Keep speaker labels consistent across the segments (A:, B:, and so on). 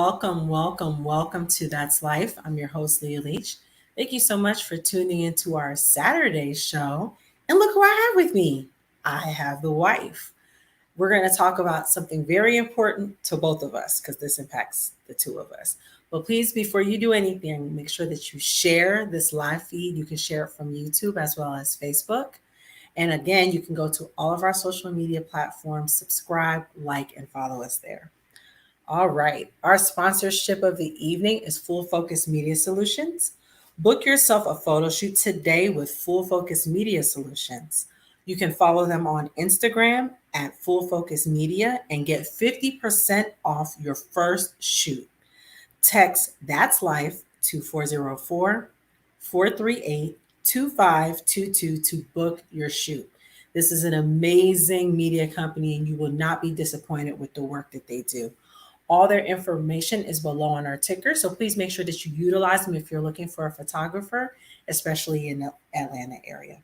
A: welcome to That's Life. I'm your host, Leach. Thank you so much for tuning into our Saturday show. And look who I have with me. I have the wife. We're going to talk about something very important to both of us because this impacts the two of us. But please, before you do anything, make sure that you share this live feed. You can share it from YouTube as well as Facebook. And again, you can go to all of our social media platforms, subscribe, like, and follow us there. All right. Our sponsorship of the evening is Full Focus Media Solutions. Book yourself a photo shoot today with Full Focus Media Solutions. You can follow them on Instagram at Full Focus Media and get 50% off your first shoot. Text That's Life to 404-438-2522 to book your shoot. This is an amazing media company and you will not be disappointed with the work that they do. All their information is below on our ticker, so please make sure that you utilize them if you're looking for a photographer, especially in the Atlanta area.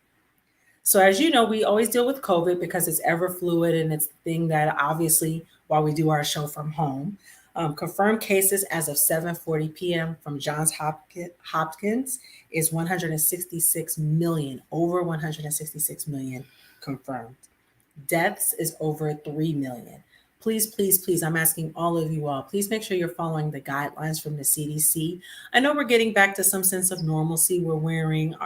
A: So as you know, we always deal with COVID because it's ever fluid and it's the thing that obviously while we do our show from home. Confirmed cases as of 7:40 p.m. from Johns Hopkins is 166 million, over 166 million confirmed. Deaths is over 3 million. Please, I'm asking all of you all, please make sure you're following the guidelines from the CDC. I know we're getting back to some sense of normalcy. We're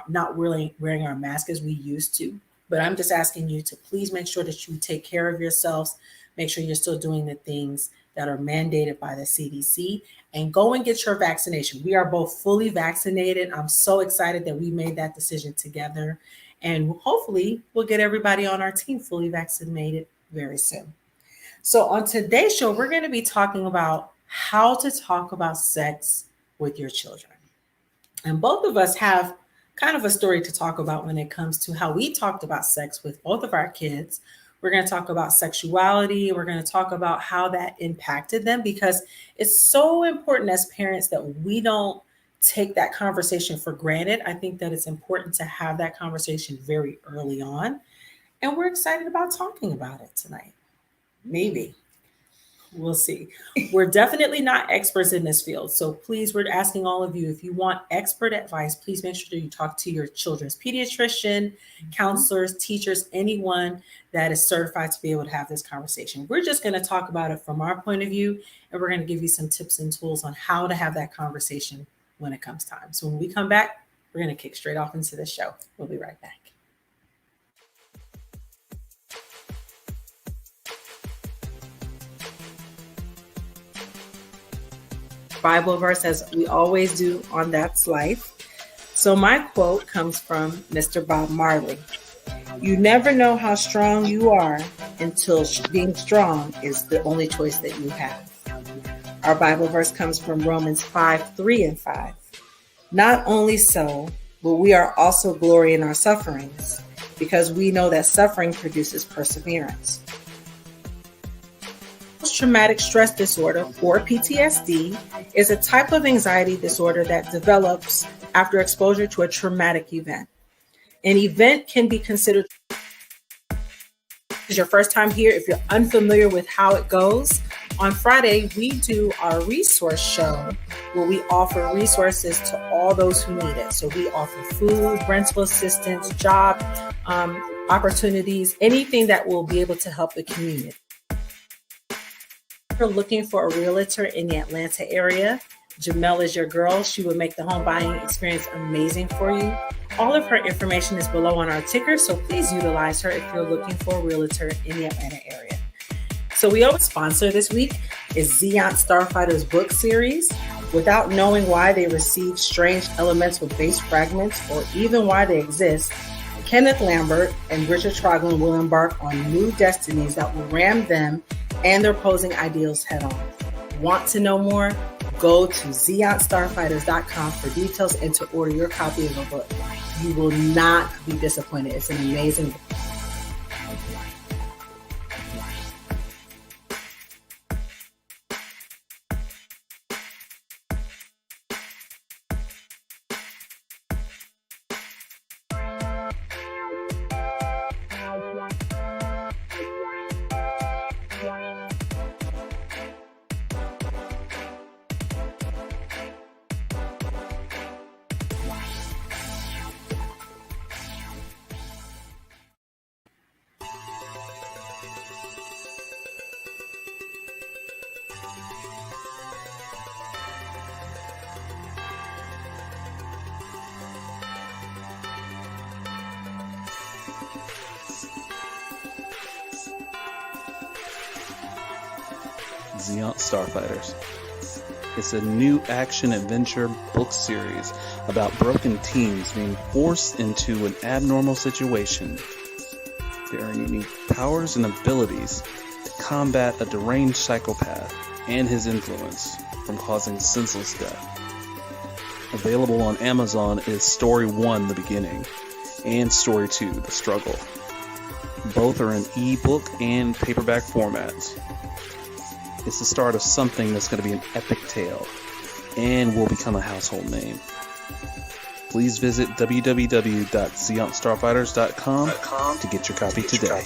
A: not really wearing our mask as we used to, but I'm just asking you to please make sure that you take care of yourselves. Make sure you're still doing the things that are mandated by the CDC and go and get your vaccination. We are both fully vaccinated. I'm so excited that we made that decision together and hopefully we'll get everybody on our team fully vaccinated very soon. So on today's show, we're going to be talking about how to talk about sex with your children. And both of us have kind of a story to talk about when it comes to how we talked about sex with both of our kids. We're going to talk about sexuality. We're going to talk about how that impacted them because it's so important as parents that we don't take that conversation for granted. I think that it's important to have that conversation very early on. And we're excited about talking about it tonight. Maybe. We'll see. We're definitely not experts in this field. So please, we're asking all of you, if you want expert advice, please make sure that you talk to your children's pediatrician, counselors, teachers, anyone that is certified to be able to have this conversation. We're just going to talk about it from our point of view, and we're going to give you some tips and tools on how to have that conversation when it comes time. So when we come back, we're going to kick straight off into the show. We'll be right back. Bible verse as we always do on That's Life. So my quote comes from Mr. Bob Marley. You never know how strong you are until being strong is the only choice that you have. Our Bible verse comes from Romans 5:3-5. Not only so, but we are also glory in our sufferings because we know that suffering produces perseverance. Post-traumatic stress disorder, or PTSD, is a type of anxiety disorder that develops after exposure to a traumatic event. An event can be considered your first time here. If you're unfamiliar with how it goes, on Friday, we do our resource show where we offer resources to all those who need it. So we offer food, rental assistance, job opportunities, anything that will be able to help the community. If you're looking for a realtor in the Atlanta area, Jamel is your girl. She will make the home buying experience amazing for you. All of her information is below on our ticker, so please utilize her if you're looking for a realtor in the Atlanta area. So we always sponsor this week is Zeon Starfighter's book series. Without knowing why they receive strange elemental base fragments or even why they exist, Kenneth Lambert and Richard Troglin will embark on new destinies that will ram them and their opposing ideals head on. Want to know more? Go to zeonstarfighters.com for details and to order your copy of the book. You will not be disappointed. It's an amazing book.
B: Zeont Starfighters. It's a new action-adventure book series about broken teens being forced into an abnormal situation. There are unique powers and abilities to combat a deranged psychopath and his influence from causing senseless death. Available on Amazon is Story 1, The Beginning, and Story 2, The Struggle. Both are in ebook and paperback formats. It's the start of something that's going to be an epic tale and will become a household name. Please visit www.zeontstarfighters.com to get your copy today.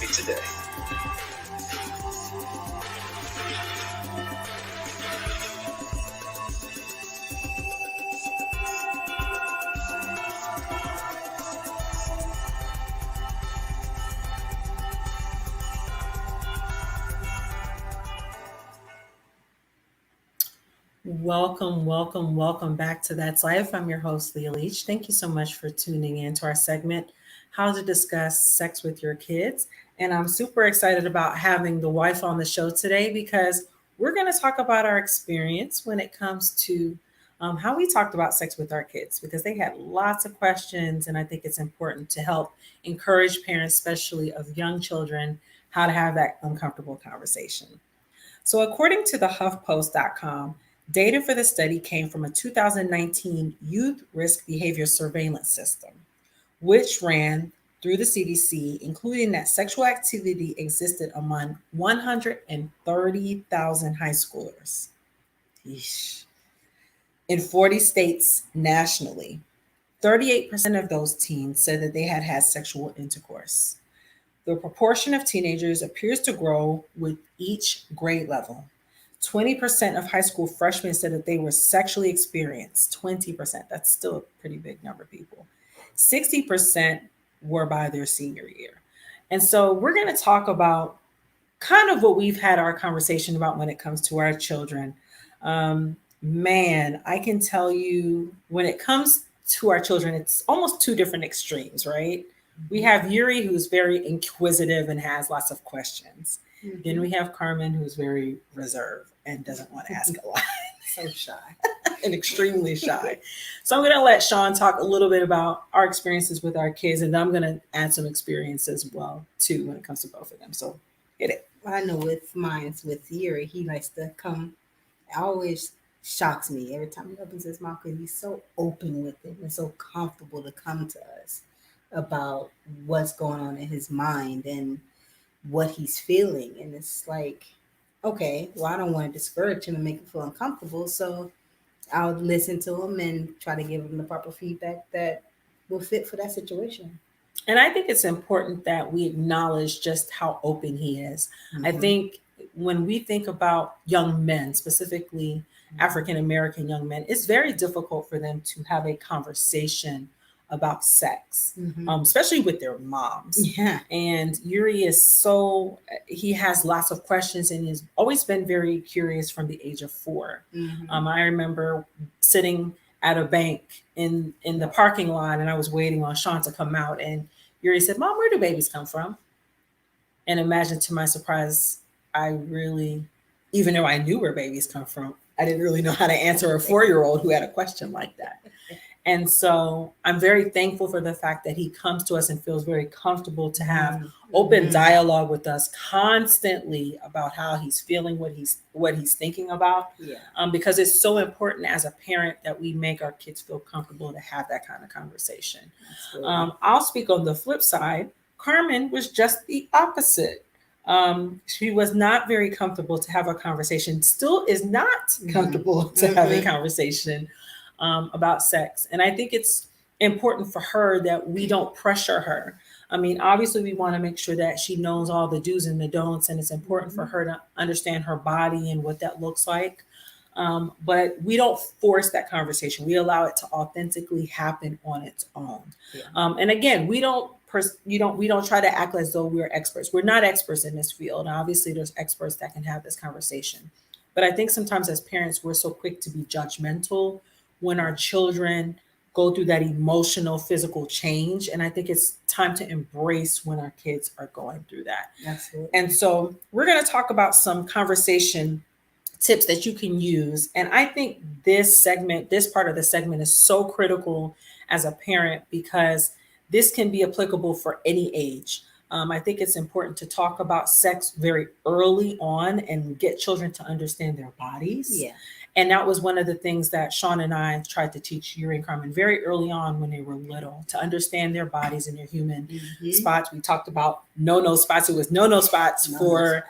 A: Welcome back to That's Life. I'm your host, Leach. Thank you so much for tuning in to our segment, How to Discuss Sex with Your Kids. And I'm super excited about having the wife on the show today because we're going to talk about our experience when it comes to how we talked about sex with our kids, because they had lots of questions. And I think it's important to help encourage parents, especially of young children, how to have that uncomfortable conversation. So according to the HuffPost.com, data for the study came from a 2019 Youth Risk Behavior Surveillance System, which ran through the CDC, including that sexual activity existed among 130,000 high schoolers. Yeesh. In 40 states nationally. 38% of those teens said that they had had sexual intercourse. The proportion of teenagers appears to grow with each grade level. 20% of high school freshmen said that they were sexually experienced. 20%, that's still a pretty big number of people. 60% were by their senior year. And so we're going to talk about kind of what we've had our conversation about when it comes to our children. Man, I can tell you when it comes to our children, it's almost two different extremes, right? We have Yuri, who's very inquisitive and has lots of questions. Mm-hmm. Then we have Carmen, who's very reserved and doesn't want to ask a lot.
C: So shy.
A: And extremely shy. So I'm going to let Sean talk a little bit about our experiences with our kids, and I'm going to add some experience as well, too, when it comes to both of them. So hit it.
C: I know with Yuri, he likes to come, always shocks me every time he opens his mouth because he's so open with it and so comfortable to come to us about what's going on in his mind and what he's feeling. And it's like, okay, well, I don't want to discourage him and make him feel uncomfortable. So I'll listen to him and try to give him the proper feedback that will fit for that situation.
A: And I think it's important that we acknowledge just how open he is. Mm-hmm. I think when we think about young men, specifically African-American young men, it's very difficult for them to have a conversation about sex, especially with their moms.
C: Yeah.
A: And Yuri he has lots of questions and has always been very curious from the age of 4. Mm-hmm. I remember sitting at a bank in the parking lot and I was waiting on Sean to come out, and Yuri said, "Mom, where do babies come from?" And imagine, to my surprise, even though I knew where babies come from, I didn't really know how to answer a 4-year-old who had a question like that. And so I'm very thankful for the fact that he comes to us and feels very comfortable to have open dialogue with us constantly about how he's feeling, what he's thinking about.
C: Yeah.
A: Because it's so important as a parent that we make our kids feel comfortable to have that kind of conversation. I'll speak on the flip side. Carmen was just the opposite. She was not very comfortable to have a conversation, still is not comfortable to have a conversation about sex. And I think it's important for her that we don't pressure her. I mean, obviously we want to make sure that she knows all the do's and the don'ts, and it's important for her to understand her body and what that looks like. But we don't force that conversation. We allow it to authentically happen on its own. Yeah. And again, we don't try to act as though we're experts. We're not experts in this field. And obviously there's experts that can have this conversation. But I think sometimes as parents, we're so quick to be judgmental when our children go through that emotional, physical change. And I think it's time to embrace when our kids are going through that.
C: Absolutely.
A: And so we're going to talk about some conversation tips that you can use. And I think this part of the segment is so critical as a parent because this can be applicable for any age. I think it's important to talk about sex very early on and get children to understand their bodies.
C: Yeah.
A: And that was one of the things that Sean and I tried to teach Yuri and Carmen very early on when they were little, to understand their bodies and their human spots. We talked about no spots. It was no spots for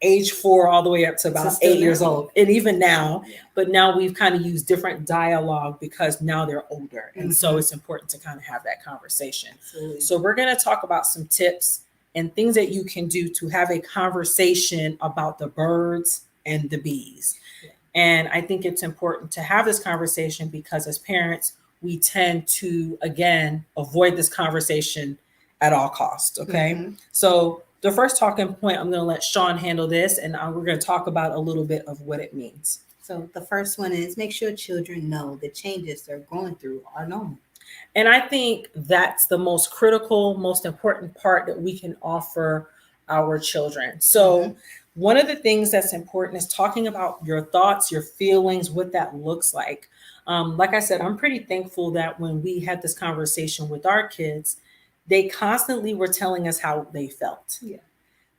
A: age 4 all the way up to about 8 years old. And even now, but now we've kind of used different dialogue because now they're older. And so it's important to kind of have that conversation.
C: Absolutely.
A: So we're going to talk about some tips and things that you can do to have a conversation about the birds and the bees.
C: Yeah.
A: And I think it's important to have this conversation because as parents, we tend to, again, avoid this conversation at all costs. Okay. So the first talking point, I'm going to let Sean handle this, and we're going to talk about a little bit of what it means.
C: So the first one is make sure children know the changes they're going through are normal.
A: And I think that's the most critical, most important part that we can offer our children. So one of the things that's important is talking about your thoughts, your feelings, what that looks like. Like I said, I'm pretty thankful that when we had this conversation with our kids, they constantly were telling us how they felt.
C: Yeah.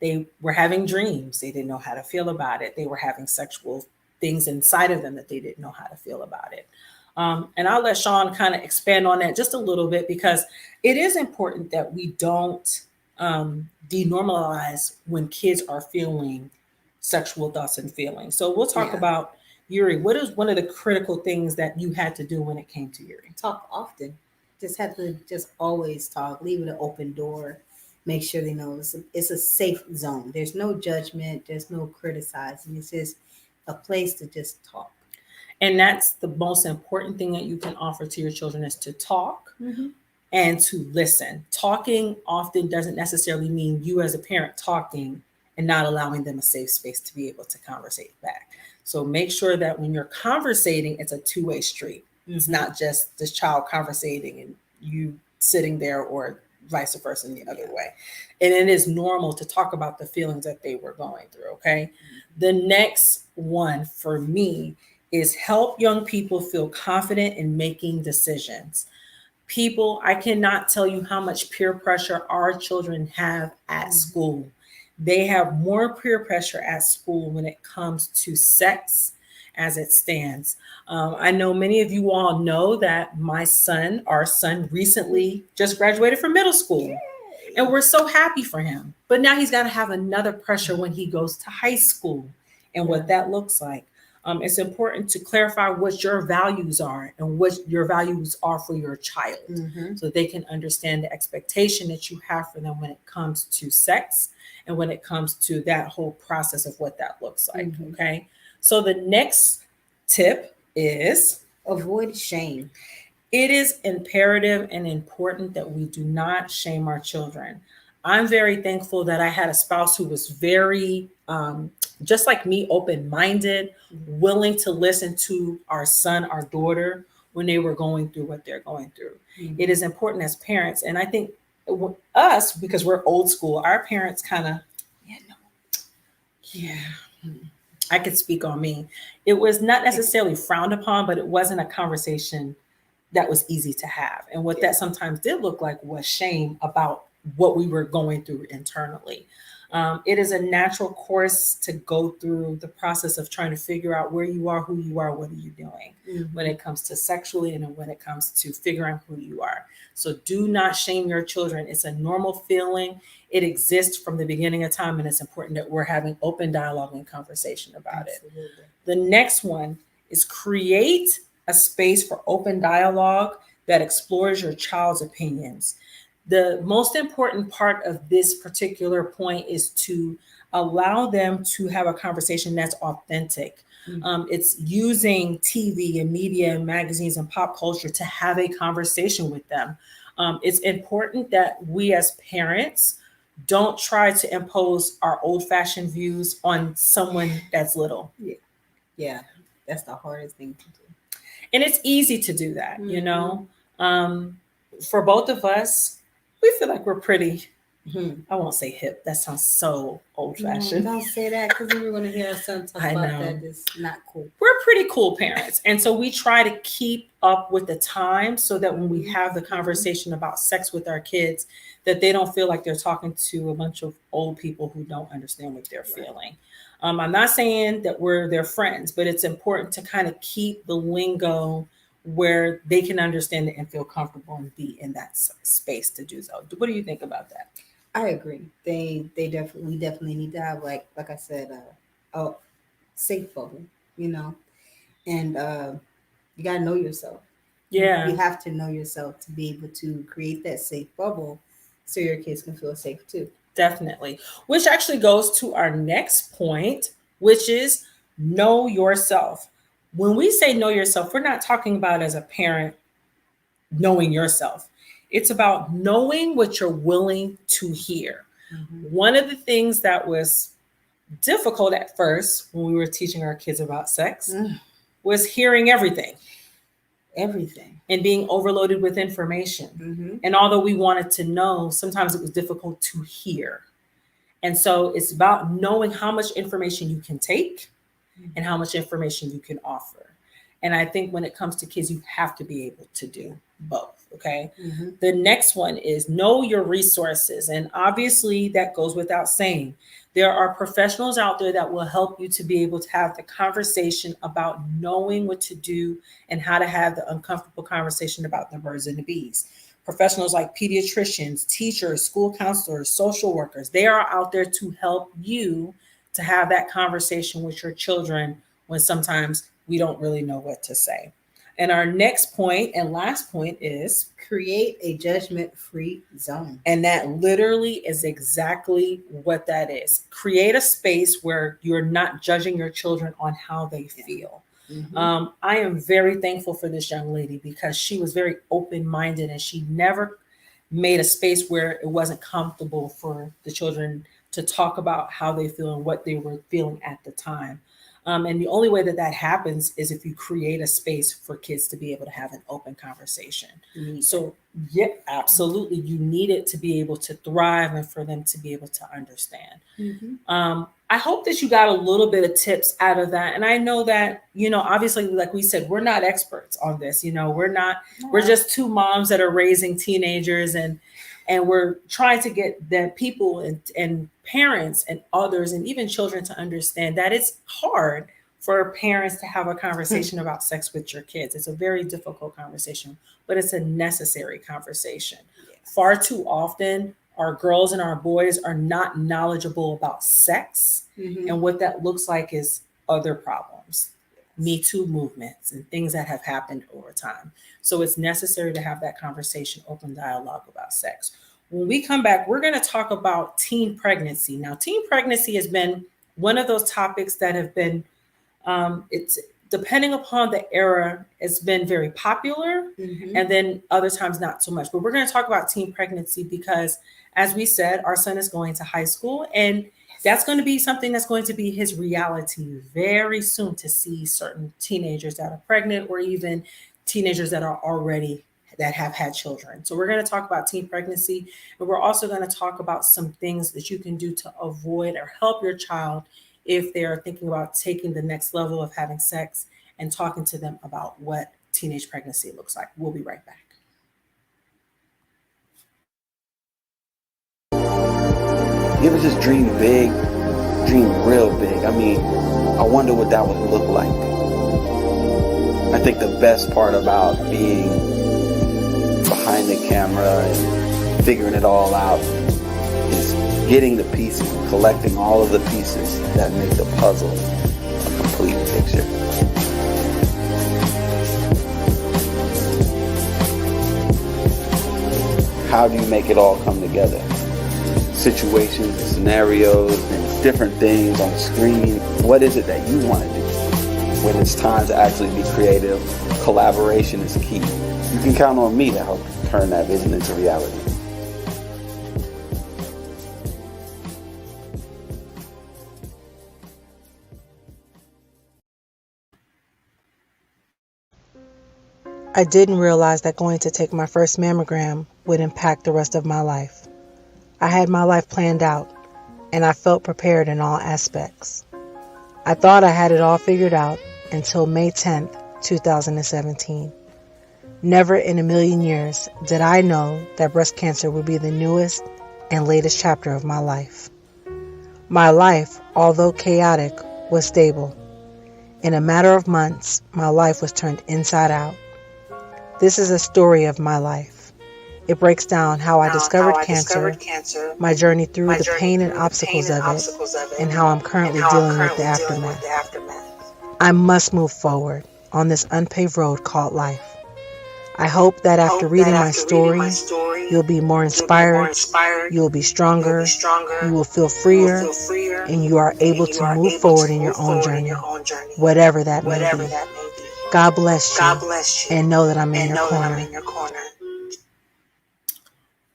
A: They were having dreams. They didn't know how to feel about it. They were having sexual things inside of them that they didn't know how to feel about it. And I'll let Sean kind of expand on that just a little bit because it is important that we don't denormalize when kids are feeling sexual thoughts and feelings. So we'll talk about, Yuri, what is one of the critical things that you had to do when it came to Yuri?
C: Talk often. Just have to always talk, leave it an open door, make sure they know it's a safe zone. There's no judgment, there's no criticizing. It's just a place to just talk.
A: And that's the most important thing that you can offer to your children is to talk and to listen. Talking often doesn't necessarily mean you as a parent talking and not allowing them a safe space to be able to conversate back. So make sure that when you're conversating, it's a two-way street. It's not just this child conversating and you sitting there or vice versa in the other way. And it is normal to talk about the feelings that they were going through, okay? The next one for me is help young people feel confident in making decisions. People, I cannot tell you how much peer pressure our children have at school. They have more peer pressure at school when it comes to sex as it stands. I know many of you all know that our son recently just graduated from middle school. And we're so happy for him. But now he's got to have another pressure when he goes to high school and what that looks like. It's important to clarify what your values are and what your values are for your child so they can understand the expectation that you have for them when it comes to sex and when it comes to that whole process of what that looks like. Okay. So the next tip is
C: avoid shame.
A: It is imperative and important that we do not shame our children. I'm very thankful that I had a spouse who was very, just like me, open-minded, willing to listen to our son, our daughter, when they were going through what they're going through. It is important as parents. And I think us, because we're old school, our parents kind of, I could speak on me. It was not necessarily frowned upon, but it wasn't a conversation that was easy to have. And what that sometimes did look like was shame about what we were going through internally. It is a natural course to go through the process of trying to figure out where you are, who you are, what are you doing when it comes to sexually and when it comes to figuring who you are. So do not shame your children. It's a normal feeling. It exists from the beginning of time, and it's important that we're having open dialogue and conversation about it. The next one is create a space for open dialogue that explores your child's opinions. The most important part of this particular point is to allow them to have a conversation that's authentic. It's using TV and media and magazines and pop culture to have a conversation with them. It's important that we as parents don't try to impose our old-fashioned views on someone that's little.
C: Yeah, that's the hardest thing to do.
A: And it's easy to do that, you know. For both of us, we feel like we're pretty
C: Mhm.
A: I won't say hip. That sounds so old
C: No,
A: fashioned.
C: don't say that because then we're going to hear our son talk
A: I
C: about
A: know.
C: that. It's not cool.
A: We're pretty cool parents. And so we try to keep up with the times so that when we have the conversation about sex with our kids, that they don't feel like they're talking to a bunch of old people who don't understand what they're feeling. I'm not saying that we're their friends, but it's important to kind of keep the lingo where they can understand it and feel comfortable and be in that space to do so. What do you think about that?
C: I agree. They definitely, we definitely need to have, like I said, a safe bubble, you know, and you got to know yourself.
A: Yeah.
C: You have to know yourself to be able to create that safe bubble so your kids can feel safe too.
A: Definitely. Which actually goes to our next point, which is know yourself. When we say know yourself, we're not talking about as a parent knowing yourself. It's about knowing what you're willing to hear. One of the things that was difficult at first when we were teaching our kids about sex was hearing everything and being overloaded with information. And although we wanted to know, sometimes it was difficult to hear. And so it's about knowing how much information you can take and how much information you can offer. And I think when it comes to kids, you have to be able to do both. Okay. The next one is know your resources. And obviously, that goes without saying. There are professionals out there that will help you to be able to have the conversation about knowing what to do and how to have the uncomfortable conversation about the birds and the bees. Professionals like pediatricians, teachers, school counselors, social workers, they are out there to help you to have that conversation with your children when sometimes we don't really know what to say. And our next point and last point is
C: create a judgment-free zone.
A: And that literally is exactly what that is. Create a space where you're not judging your children on how they feel. I am very thankful for this young lady because she was very open-minded and she never made a space where it wasn't comfortable for the children to talk about how they feel and what they were feeling at the time. And the only way that that happens is if you create a space for kids to be able to have an open conversation. So, yeah, absolutely. You need it to be able to thrive and for them to be able to understand. I hope that you got a little bit of tips out of that. And I know that, obviously, like we said, we're not experts on this. We're just two moms that are raising teenagers and we're trying to get the people and parents and others and even children to understand that it's hard for parents to have a conversation about sex with your kids. It's a very difficult conversation, but it's a necessary conversation. Far too often, our girls and our boys are not knowledgeable about sex, and what that looks like is other problems. Me Too movements and things that have happened over time. So it's necessary to have that conversation, open dialogue about sex. When we come back, we're going to talk about teen pregnancy. Now, teen pregnancy has been one of those topics that have been, it's depending upon the era, it's been very popular and then other times not so much. But we're going to talk about teen pregnancy because, as we said, our son is going to high school and that's going to be something that's going to be his reality very soon, to see certain teenagers that are pregnant or even teenagers that have had children. So we're going to talk about teen pregnancy, and we're also going to talk about some things that you can do to avoid or help your child if they are thinking about taking the next level of having sex, and talking to them about what teenage pregnancy looks like. We'll be right back.
D: You ever just dream big, dream real big? I mean, I wonder what that would look like. I think the best part about being behind the camera and figuring it all out is getting the pieces, collecting all of the pieces that make the puzzle a complete picture. How do you make it all come together? Situations, scenarios, and different things on the screen. What is it that you want to do? When it's time to actually be creative, collaboration is key. You can count on me to help turn that vision into reality.
E: I didn't realize that going to take my first mammogram would impact the rest of my life. I had my life planned out, and I felt prepared in all aspects. I thought I had it all figured out until May 10th, 2017. Never in a million years did I know that breast cancer would be the newest and latest chapter of my life. My life, although chaotic, was stable. In a matter of months, my life was turned inside out. This is a story of my life. It breaks down how I discovered cancer, my journey through the pain and obstacles of it, and how I'm currently dealing with the aftermath. I must move forward on this unpaved road called life. I hope that after reading my story, you'll be more inspired, you will be stronger, you will feel freer, and you are able to move forward in your own journey, whatever that may be. God bless you, and know that I'm in your corner.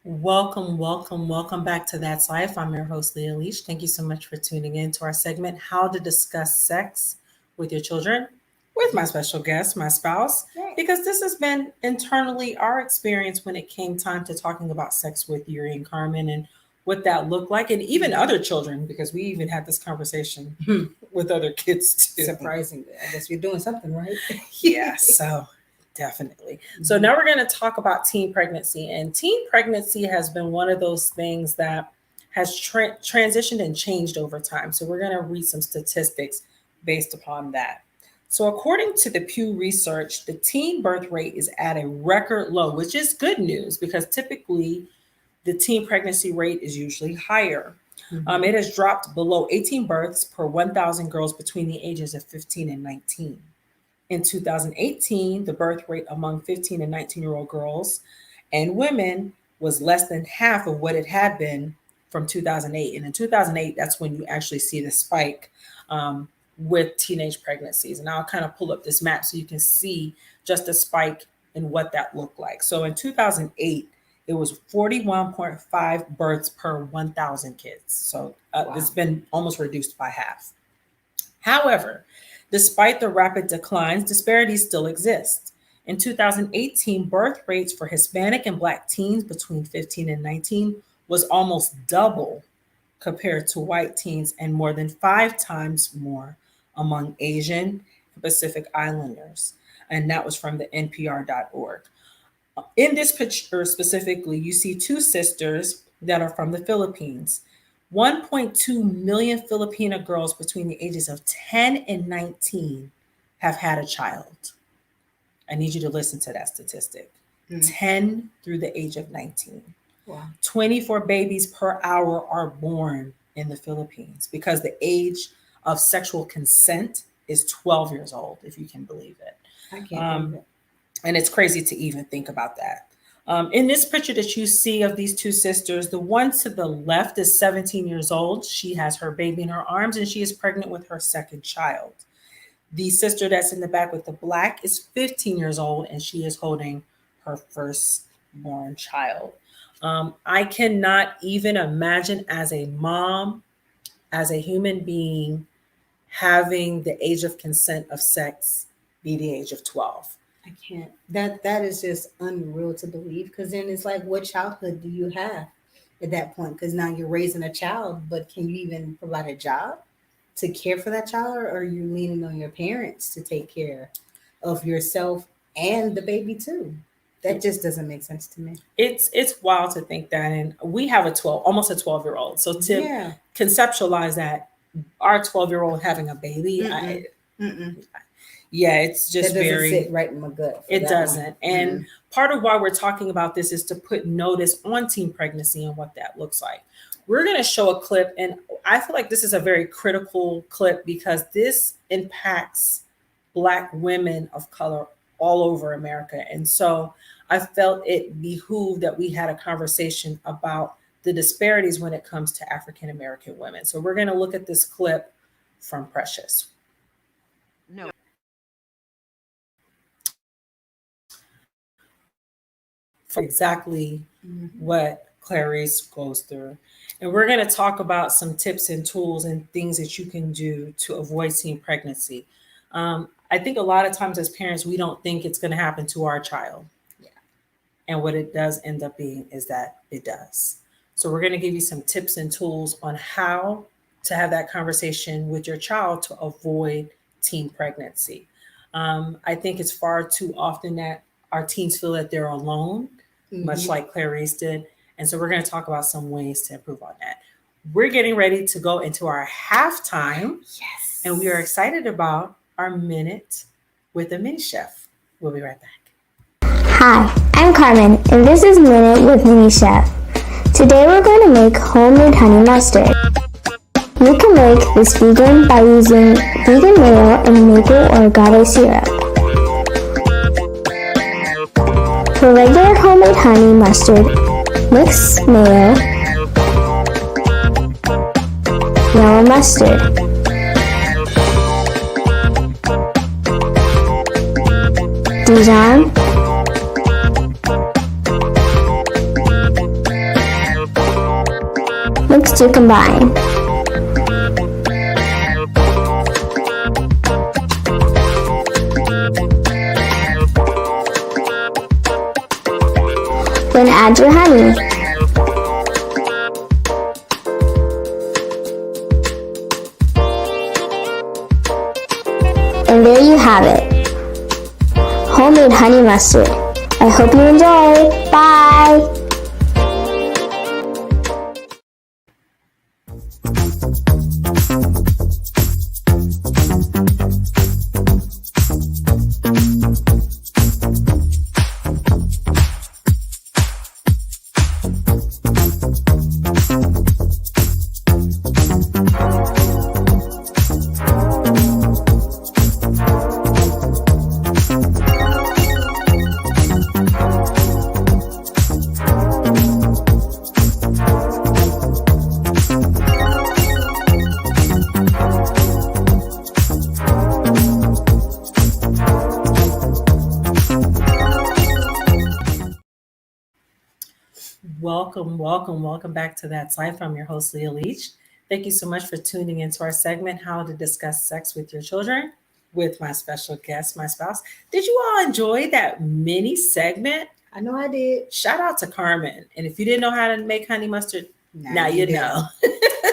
A: Welcome back to That's Life. I'm your host, Leach. Thank you so much for tuning in to our segment, How to Discuss Sex with Your Children, with my special guest, my spouse, because this has been internally our experience when it came time to talking about sex with Yuri and Carmen and what that looked like, and even other children, because we even had this conversation with other kids too.
C: Surprisingly, I guess we're doing something right.
A: Yeah, so definitely. So now we're going to talk about teen pregnancy, and teen pregnancy has been one of those things that has transitioned and changed over time. So we're going to read some statistics based upon that. So according to the Pew Research, the teen birth rate is at a record low, which is good news because typically the teen pregnancy rate is usually higher. It has dropped below 18 births per 1,000 girls between the ages of 15 and 19. In 2018, the birth rate among 15 and 19-year-old girls and women was less than half of what it had been from 2008. And in 2008, that's when you actually see the spike with teenage pregnancies. And I'll kind of pull up this map so you can see just a spike in what that looked like. So in 2008, it was 41.5 births per 1,000 kids. So It's been almost reduced by half. However, despite the rapid declines, disparities still exist. In 2018, birth rates for Hispanic and Black teens between 15 and 19 was almost double compared to white teens and more than 5 times more among Asian and Pacific Islanders. And that was from the NPR.org. In this picture specifically, you see 2 sisters that are from the Philippines. 1.2 million Filipino girls between the ages of 10 and 19 have had a child. I need you to listen to that statistic. 10 through the age of 19.
C: Wow.
A: 24 babies per hour are born in the Philippines because the age of sexual consent is 12 years old, if you can believe it.
C: I can't believe it.
A: And it's crazy to even think about that. In this picture that you see of these 2 sisters, the one to the left is 17 years old. She has her baby in her arms and she is pregnant with her second child. The sister that's in the back with the black is 15 years old and she is holding her firstborn child. I cannot even imagine as a mom, as a human being, having the age of consent of sex be the age of 12.
C: I can't. That is just unreal to believe, because then it's like, what childhood do you have at that point? Because now you're raising a child, but can you even provide a job to care for that child, or are you leaning on your parents to take care of yourself and the baby too? That just doesn't make sense to me.
A: It's wild to think that, and we have almost a 12-year-old. So to conceptualize that, our 12-year-old having a baby, it's just
C: that doesn't
A: very
C: sit right in my gut.
A: It doesn't. And part of why we're talking about this is to put notice on teen pregnancy and what that looks like. We're going to show a clip, and I feel like this is a very critical clip because this impacts Black women of color all over America. And so I felt it behooved that we had a conversation about the disparities when it comes to African American women. So we're going to look at this clip from Precious.
F: No.
A: For exactly what Clarice goes through. And we're going to talk about some tips and tools and things that you can do to avoid teen pregnancy. I think a lot of times as parents, we don't think it's going to happen to our child. Yeah. And what it does end up being is that it does. So we're going to give you some tips and tools on how to have that conversation with your child to avoid teen pregnancy. I think it's far too often that our teens feel that they're alone, much like Clarice did. And so we're going to talk about some ways to improve on that. We're getting ready to go into our halftime.
C: Yes.
A: And we are excited about our minute with the mini chef. We'll be right back.
F: Hi, I'm Carmen, and this is Minute with Mini Chef. Today we're going to make homemade honey mustard. You can make this vegan by using vegan mayo and maple or agave syrup. For regular homemade honey mustard, mix mayo, yellow mustard, Dijon, mix to combine. Then add your honey. And there you have it. Homemade honey mustard. I hope you enjoy. Bye!
A: Welcome back to That's Life. I'm your host, Leah Leach. Thank you so much for tuning into our segment, How to Discuss Sex with Your Children, with my special guest, my spouse. Did you all enjoy that mini segment?
C: I know I did.
A: Shout out to Carmen. And if you didn't know how to make honey mustard, now you know.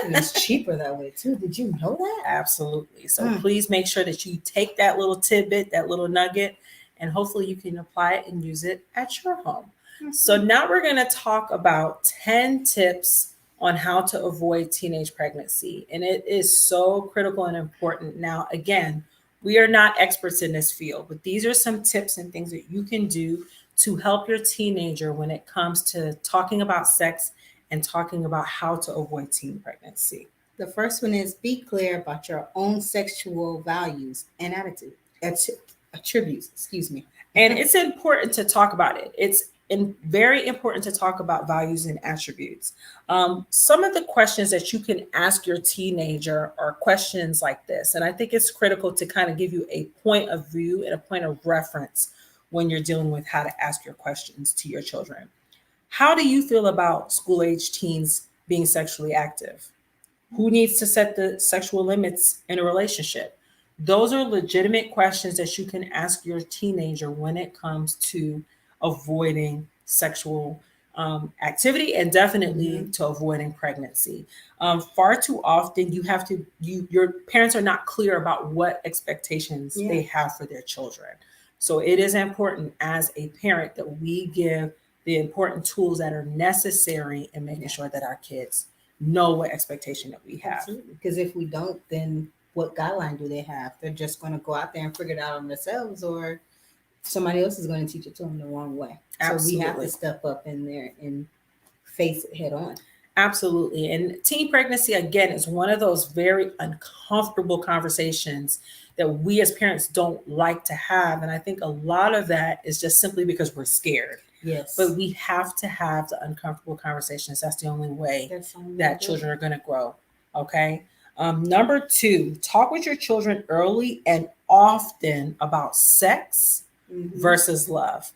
C: And it's cheaper that way too. Did you know that?
A: Absolutely. So please make sure that you take that little tidbit, that little nugget, and hopefully you can apply it and use it at your home. So now we're going to talk about 10 tips on how to avoid teenage pregnancy. And it is so critical and important. Now, again, we are not experts in this field, but these are some tips and things that you can do to help your teenager when it comes to talking about sex and talking about how to avoid teen pregnancy.
C: The first one is be clear about your own sexual values and attributes.
A: And it's important to talk about it. It's very important to talk about values and attributes. Some of the questions that you can ask your teenager are questions like this. And I think it's critical to kind of give you a point of view and a point of reference when you're dealing with how to ask your questions to your children. How do you feel about school-age teens being sexually active? Who needs to set the sexual limits in a relationship? Those are legitimate questions that you can ask your teenager when it comes to avoiding sexual activity and definitely to avoiding pregnancy. Far too often your parents are not clear about what expectations they have for their children. So it is important as a parent that we give the important tools that are necessary in making sure that our kids know what expectation that we have.
C: Absolutely. Because if we don't, then what guideline do they have? They're just going to go out there and figure it out on themselves, or somebody else is going to teach it to them the wrong way.
A: Absolutely.
C: So we have to step up in there and face it head on.
A: Absolutely. And teen pregnancy, again, is one of those very uncomfortable conversations that we as parents don't like to have. And I think a lot of that is just simply because we're scared.
C: Yes.
A: But we have to have the uncomfortable conversations. That's the only way that children are going to grow. Okay. Number 2, talk with your children early and often about sex versus love.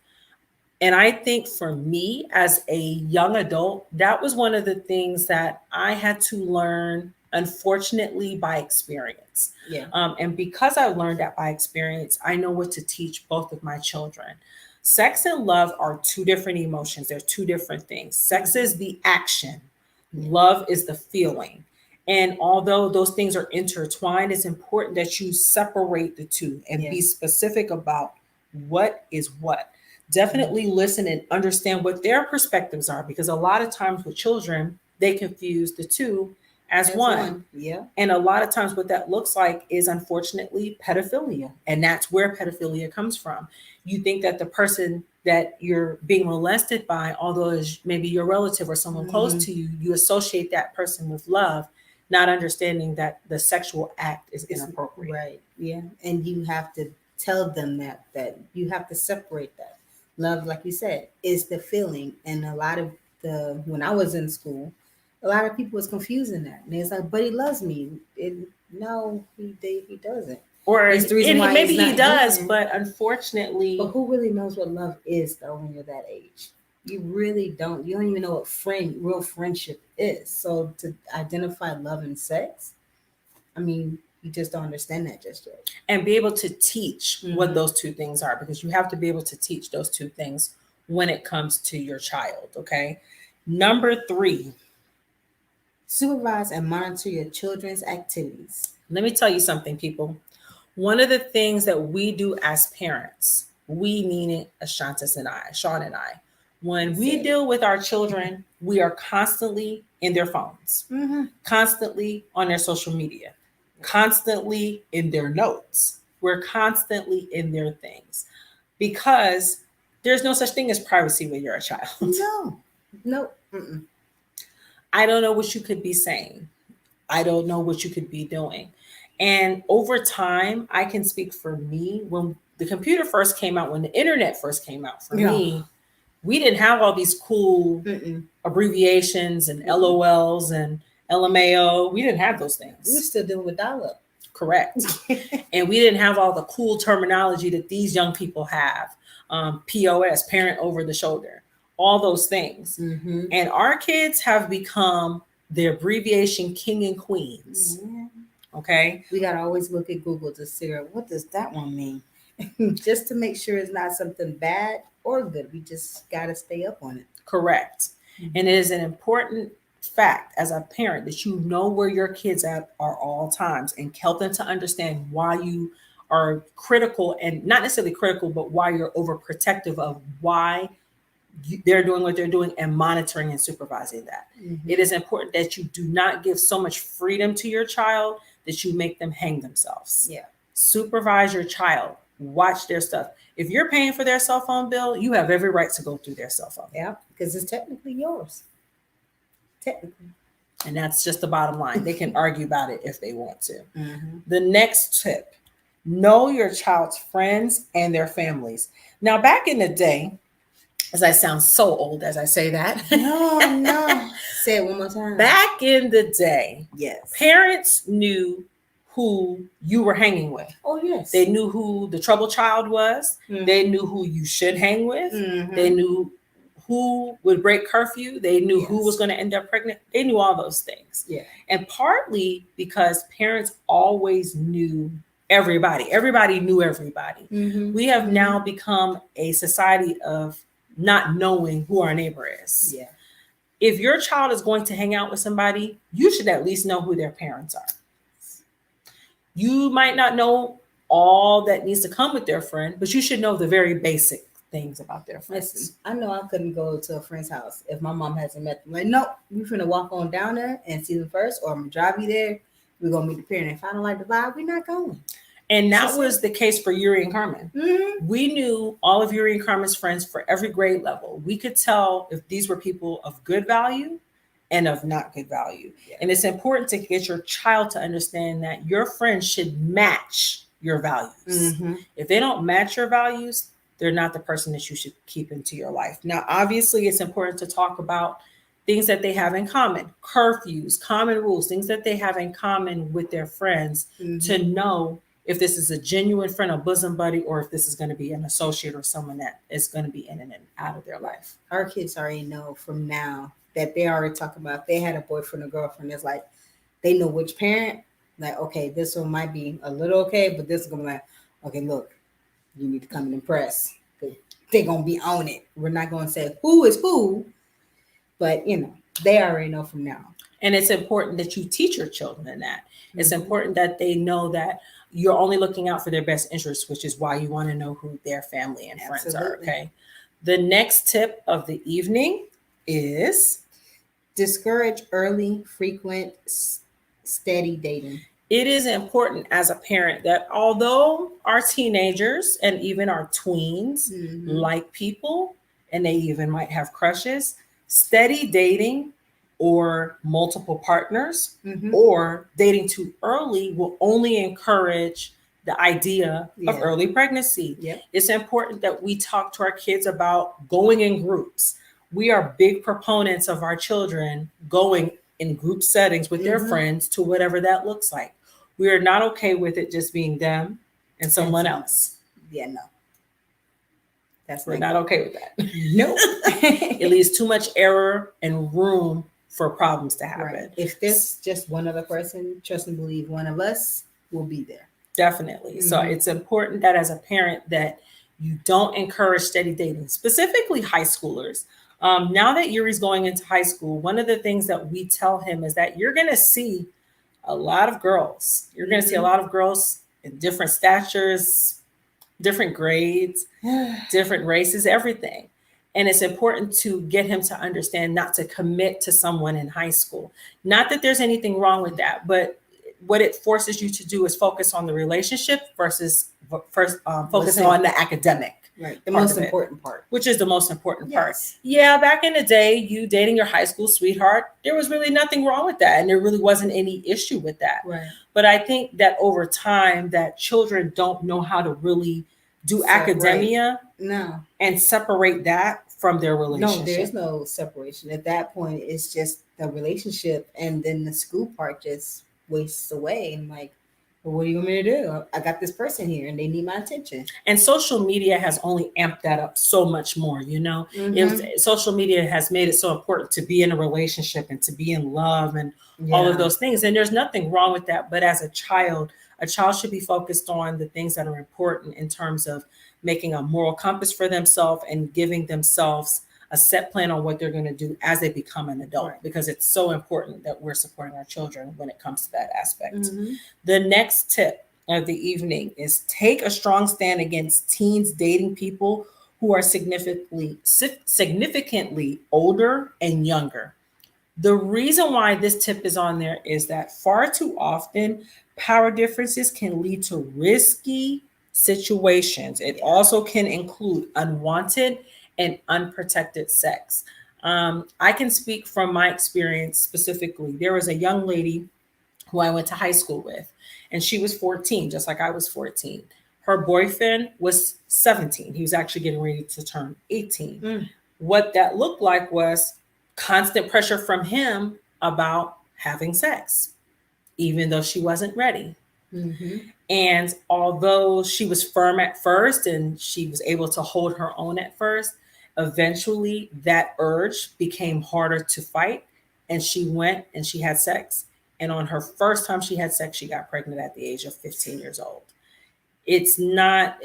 A: And I think for me as a young adult, that was one of the things that I had to learn, unfortunately, by experience.
C: Yeah.
A: And because I learned that by experience, I know what to teach both of my children. Sex and love are 2 different emotions. They're 2 different things. Sex is the action, Love is the feeling. And although those things are intertwined, it's important that you separate the two and be specific about what is what. Definitely listen and understand what their perspectives are, because a lot of times with children, they confuse the two as one.
C: Yeah.
A: And a lot of times what that looks like is unfortunately pedophilia. And that's where pedophilia comes from. You think that the person that you're being molested by, although is maybe your relative or someone close to you, you associate that person with love, not understanding that the sexual act is inappropriate.
C: Right. Yeah. And you have to tell them that you have to separate that. Love, like you said, is the feeling. And a lot of when I was in school, a lot of people was confusing that. And it's like, but he loves me. No, he doesn't.
A: Or
C: it's the reason why
A: maybe he does,
C: doing.
A: but unfortunately.
C: But who really knows what love is though when you're that age? You really don't. You don't even know what real friendship is. So to identify love and sex, I mean, you just don't understand that just yet.
A: And be able to teach what those two things are, because you have to be able to teach those two things when it comes to your child. Okay. Number 3.
C: Supervise and monitor your children's activities.
A: Let me tell you something, people. One of the things that we do as parents, we mean it, Ashantis and I, Sean and I, when we deal with our children, we are constantly in their phones, constantly on their social media, constantly in their notes. We're constantly in their things, because there's no such thing as privacy when you're a child.
C: No.
A: I don't know what you could be saying. I don't know what you could be doing. And over time, I can speak for me. When the computer first came out, when the internet first came out for me, we didn't have all these cool abbreviations and LOLs and LMAO. We didn't have those things.
C: We're still dealing with dial-up.
A: Correct. And we didn't have all the cool terminology that these young people have. POS, parent over the shoulder, all those things. And our kids have become the abbreviation king and queens. Okay.
C: We got to always look at Google to see what does that one mean? Just to make sure it's not something bad or good. We just got to stay up on it.
A: Correct. And it is an important fact as a parent that you know where your kids are all times, and help them to understand why you are critical, and not necessarily critical, but why you're overprotective of why they're doing what they're doing, and monitoring and supervising that. It is important that you do not give so much freedom to your child that you make them hang themselves. Supervise your child. Watch their stuff. If you're paying for their cell phone bill, you have every right to go through their cell phone.
C: Because it's technically yours. Technically.
A: And that's just the bottom line. They can argue about it if they want to. The next tip: know your child's friends and their families. Now, back in the day, as I sound so old as I say that.
C: No. Say it one more time.
A: Back in the day,
C: yes,
A: parents knew who you were hanging with.
C: Oh, yes.
A: They knew who the trouble child was. They knew who you should hang with. They knew who would break curfew. They knew who was going to end up pregnant. They knew all those things. And partly because parents always knew everybody. Everybody knew everybody. We have now become a society of not knowing who our neighbor is. If your child is going to hang out with somebody, you should at least know who their parents are. You might not know all that needs to come with their friend, but you should know the very basic things about their friends.
C: Listen, I know I couldn't go to a friend's house if my mom hasn't met them. Like, no, we're finna walk on down there and see them first, or I'm gonna drive you there. We're gonna meet the parent. If I don't like the vibe, we're not going.
A: And that was the case for Yuri and Carmen. We knew all of Yuri and Carmen's friends for every grade level. We could tell if these were people of good value and of not good value. And it's important to get your child to understand that your friends should match your values. If they don't match your values, they're not the person that you should keep into your life. Now, obviously, it's important to talk about things that they have in common, curfews, common rules, things that they have in common with their friends, to know if this is a genuine friend, a bosom buddy, or if this is going to be an associate or someone that is going to be in and out of their life.
C: Our kids already know from now that they already talk about if they had a boyfriend or girlfriend. It's like they know which parent, like, okay, this one might be a little okay, but this is going to be like, okay, look, you need to come and impress. They're going to be on it. We're not going to say who is who, but, you know, they already know from now.
A: And it's important that you teach your children that. It's
C: Mhm.
A: important that they know that you're only looking out for their best interests, which is why you want to know who their family and friends are.
C: Absolutely.
A: Okay. The next tip of the evening is
C: Discourage early, frequent, steady dating.
A: it is important as a parent that although our teenagers and even our tweens
C: Mhm.
A: like people and they even might have crushes, steady dating or multiple partners
C: Mhm.
A: or dating too early will only encourage the idea of
C: Yeah.
A: early pregnancy.
C: Yep.
A: It's important that we talk to our kids about going in groups. We are big proponents of our children going in group settings with their
C: Mhm.
A: friends to whatever that looks like. We are not okay with it just being them and someone
C: someone.
A: else.
C: Yeah, no. That's
A: We're not okay with that.
C: Nope.
A: It leaves too much error and room for problems to happen.
C: Right. If there's just one other person, trust and believe one of us will be there.
A: Definitely. So
C: Mhm.
A: it's important that as a parent that you don't encourage steady dating, specifically high schoolers. Now that Yuri's going into high school, one of the things that we tell him is that you're going to see a lot of girls. You're going to see a
C: Mhm.
A: lot of girls in different statures, different grades, different races, everything. And it's important to get him to understand not to commit to someone in high school. Not that there's anything wrong with that, but what it forces you to do is focus on the relationship versus focusing on the academic,
C: Right. The
A: part
C: most
A: of it.
C: important part.
A: which is the most important part.
C: Yes.
A: Yeah, back in the day, you dating your high school sweetheart, there was really nothing wrong with that. And there really wasn't any issue with that.
C: Right.
A: But I think that over time that children don't know how to really do
C: Separate.
A: academia
C: No.
A: and separate that from their relationship.
C: No, there is no separation. At that point, it's just the relationship, and then the school part just wastes away. And like, well, what do you want me to do? I got this person here, and they need my attention.
A: And social media has only amped that up so much more, you know. Social media has made it so important to be in a relationship and to be in love and all of those things. And there's nothing wrong with that. But as a child should be focused on the things that are important in terms of making a moral compass for themselves and giving themselves a set plan on what they're going to do as they become an adult,
C: Right.
A: because it's so important that we're supporting our children when it comes to that aspect.
C: Mhm.
A: The next tip of the evening is take a strong stand against teens dating people who are significantly older and younger. The reason why this tip is on there is that far too often power differences can lead to risky situations. It also can include unwanted and unprotected sex. I can speak from my experience specifically. There was a young lady who I went to high school with, and she was 14, just like I was 14. Her boyfriend was 17. He was actually getting ready to turn 18.
C: Mm.
A: What that looked like was constant pressure from him about having sex, even though she wasn't ready.
C: Mhm.
A: And although she was firm at first and she was able to hold her own at first, eventually that urge became harder to fight. And she went and she had sex. And on her first time she had sex, she got pregnant at the age of 15 years old. It's not,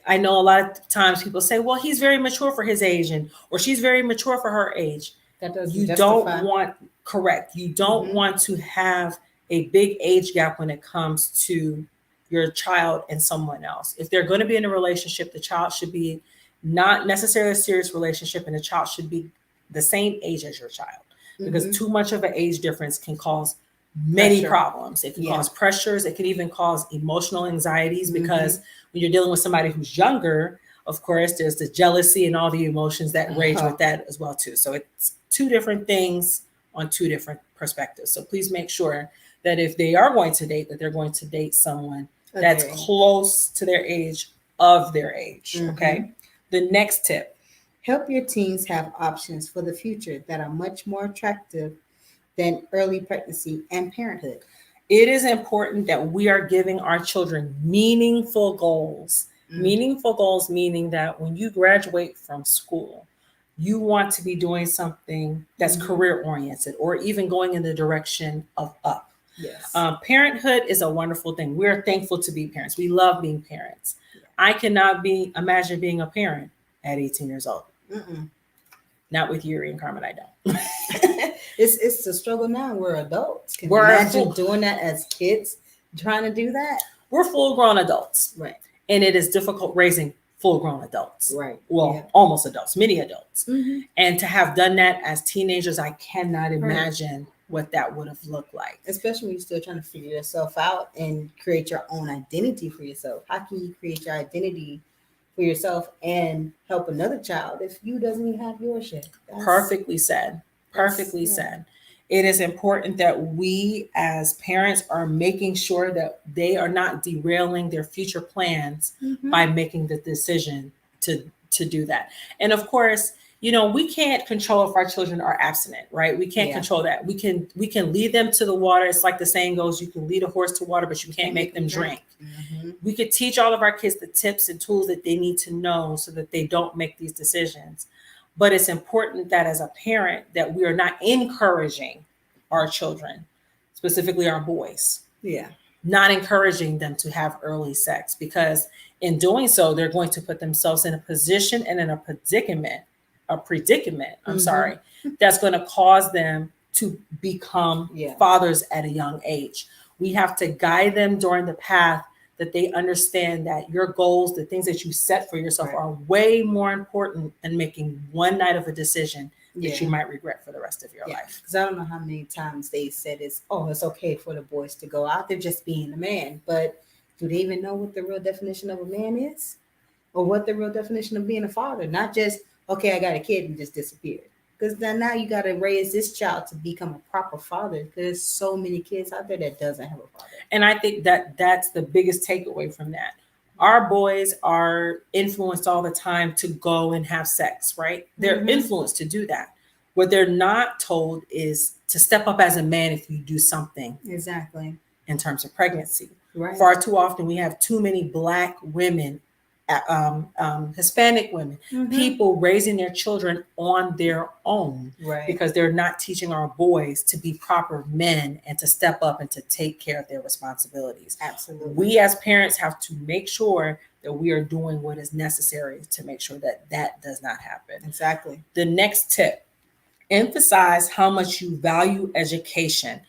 A: I know a lot of times people say, well, he's very mature for his age, or she's very mature for her age.
C: That doesn't
A: You
C: justify.
A: don't want, correct. You don't
C: Mhm.
A: want to have a big age gap when it comes to your child and someone else. If they're going to be in a relationship, the child should be not necessarily a serious relationship, and the child should be the same age as your child, because
C: Mhm.
A: too much of an age difference can cause many
C: Pressure.
A: problems. It can
C: Yeah.
A: cause pressures. It can even cause emotional anxieties,
C: Mhm.
A: because when you're dealing with somebody who's younger, of course, there's the jealousy and all the emotions that rage
C: Uh-huh.
A: with that as well too. So it's two different things on two different perspectives. So please make sure that if they are going to date, that they're going to date someone that's
C: Okay.
A: close to their age, of their age.
C: Mhm.
A: Okay. The next tip.
C: Help your teens have options for the future that are much more attractive than early pregnancy and parenthood.
A: It is important that we are giving our children meaningful goals. Meaningful goals meaning that when you graduate from school, you want to be doing something that's
C: Mhm.
A: career oriented, or even going in the direction of up.
C: Yes.
A: Parenthood is a wonderful thing. We're thankful to be parents. We love being parents. I cannot imagine being a parent at 18 years old.
C: Mm-mm.
A: Not with Yuri and Carmen, I don't.
C: It's a struggle now. We're adults. Can you
A: We're
C: imagine
A: full-
C: doing that as kids, trying to do that?
A: We're full grown adults,
C: Right.
A: and it is difficult raising full grown adults.
C: Right.
A: Well,
C: Yeah.
A: almost adults, many adults.
C: Mm-hmm.
A: And to have done that as teenagers, I cannot imagine what that would have looked like.
C: Especially when you're still trying to figure yourself out and create your own identity for yourself. How can you create your identity for yourself and help another child if you doesn't even have yours yet?
A: Perfectly said. Perfectly
C: yeah.
A: said. It is important that we as parents are making sure that they are not derailing their future plans
C: Mhm.
A: by making the decision to do that. And of course, we can't control if our children are abstinent, right? We can't
C: Yeah.
A: control that. We can lead them to the water. It's like the saying goes, you can lead a horse to water, but you can't make them drink.
C: Mhm.
A: We could teach all of our kids the tips and tools that they need to know so that they don't make these decisions. But it's important that as a parent that we are not encouraging our children, specifically our boys,
C: Yeah.
A: not encouraging them to have early sex, because in doing so, they're going to put themselves in a position and in a predicament,
C: Mhm.
A: that's going to cause them to become
C: Yeah.
A: fathers at a young age. We have to guide them during the path that they understand that your goals, the things that you set for yourself,
C: Right.
A: are way more important than making one night of a decision that you might regret for the rest of your life.
C: Because I don't know how many times they said it's okay for the boys to go out there just being a man. But do they even know what the real definition of a man is? Or what the real definition of being a father? Not just, okay, I got a kid and just disappeared. Because now you got to raise this child to become a proper father. There's so many kids out there that doesn't have a father.
A: And I think that that's the biggest takeaway from that. Our boys are influenced all the time to go and have sex, right? They're
C: Mhm.
A: influenced to do that. What they're not told is to step up as a man if you do something
C: Exactly.
A: in terms of pregnancy.
C: Right.
A: Far too often, we have too many Black women, Hispanic women,
C: Mhm.
A: people raising their children on their own
C: Right.
A: because they're not teaching our boys to be proper men and to step up and to take care of their responsibilities.
C: Absolutely.
A: We as parents have to make sure that we are doing what is necessary to make sure that that does not happen.
C: Exactly.
A: The next tip, emphasize how much you value education.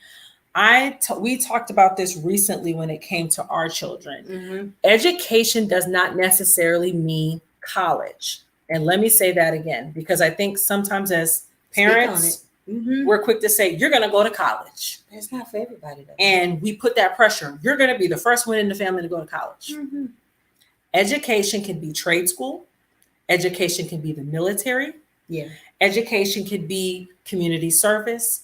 A: We talked about this recently when it came to our children.
C: Mm-hmm.
A: Education does not necessarily mean college. And let me say that again, because I think sometimes as parents,
C: Mm-hmm.
A: we're quick to say, you're going to go to college.
C: It's not for everybody, though.
A: And we put that pressure. You're going to be the first one in the family to go to college.
C: Mm-hmm.
A: Education can be trade school. Education can be the military.
C: Yeah.
A: Education can be community service.